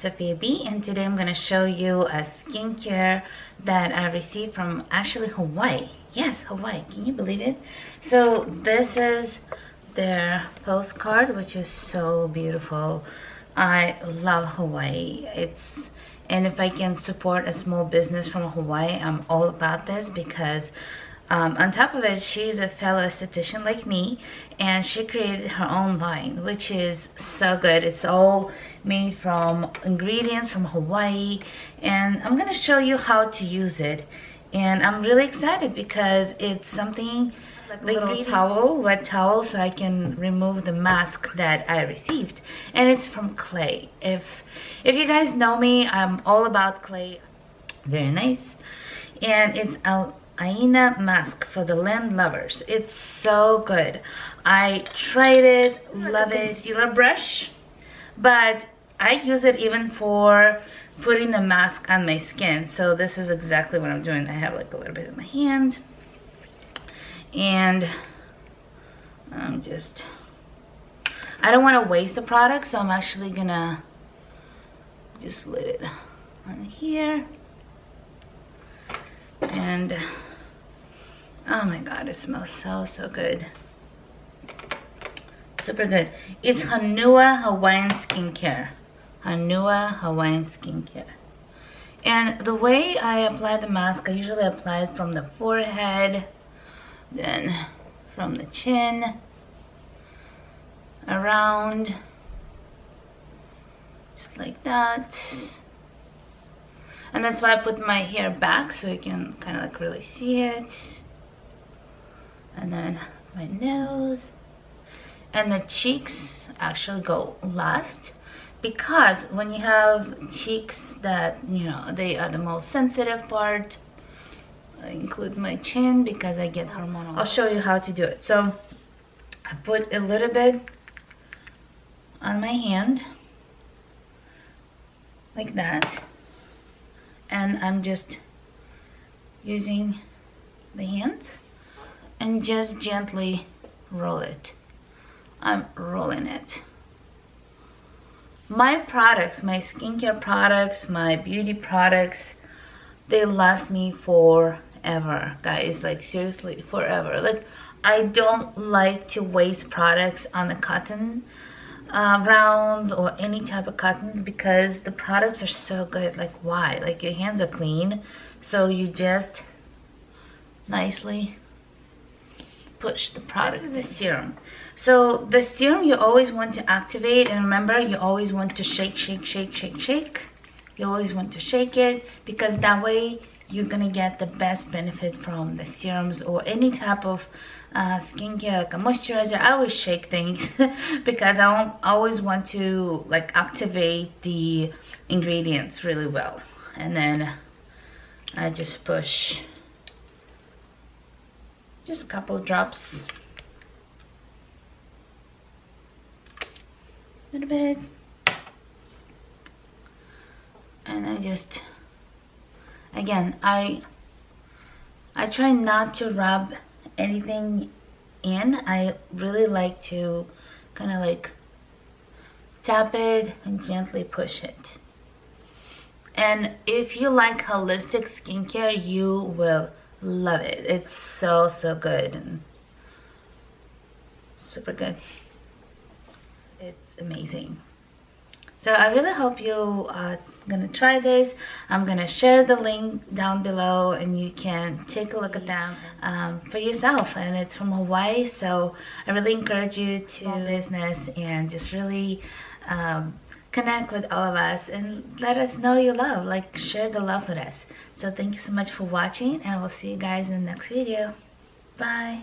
Sofia Bee, and today I'm going to show you a skincare that I received from actually Hawaii. Yes, Hawaii. Can you believe it? So this is their postcard, which is so beautiful. I love Hawaii. And if I can support a small business from Hawaii, I'm all about this because on top of it, she's a fellow esthetician like me, and she created her own line, which is so good. It's all made from ingredients from Hawaii, and I'm gonna show you how to use it. And I'm really excited because it's something like a little towel, wet towel, so I can remove the mask that I received. And it's from clay. If you guys know me, I'm all about clay. Very nice. And it's Aina Mask for the land lovers. It's so good. I tried it, love it. Concealer brush, but I use it even for putting the mask on my skin. So this is exactly what I'm doing. I have like a little bit in my hand, and I don't want to waste the product, so I'm actually gonna just leave it on here. And oh my god, it smells so good. Super good. It's Honua Hawaiian Skincare. Honua Hawaiian Skincare. And the way I apply the mask, I usually apply it from the forehead, then from the chin, around, just like that. And that's why I put my hair back, so you can kind of like really see it. And then my nose. And the cheeks actually go last, because when you have cheeks that, you know, they are the most sensitive part. I include my chin because I get hormonal. I'll show you how to do it. So I put a little bit on my hand, like that. And I'm just using the hands and just gently roll it. I'm rolling it. My products, my skincare products, my beauty products, they last me forever, guys. Like seriously, forever. Like, I don't like to waste products on the cotton rounds or any type of cotton, because the products are so good. Like, why? Like, your hands are clean, so you just nicely push the product. This is the serum. So the serum you always want to activate, and remember, you always want to shake. You always want to shake it, because that way you're gonna get the best benefit from the serums or any type of skincare, like a moisturizer. I always shake things because I always want to like activate the ingredients really well. And then I just push just a couple of drops, a little bit, and I just, again, I try not to rub anything in. I really like to kind of like tap it and gently push it. And if you like holistic skincare, you will love it. It's so good and super good. It's amazing. So I really hope you are gonna try this. I'm gonna share the link down below, and you can take a look at them for yourself. And it's from Hawaii, so I really encourage you to business and just really connect with all of us and let us know you love, like, share the love with us. So thank you so much for watching, and we'll see you guys in the next video. Bye.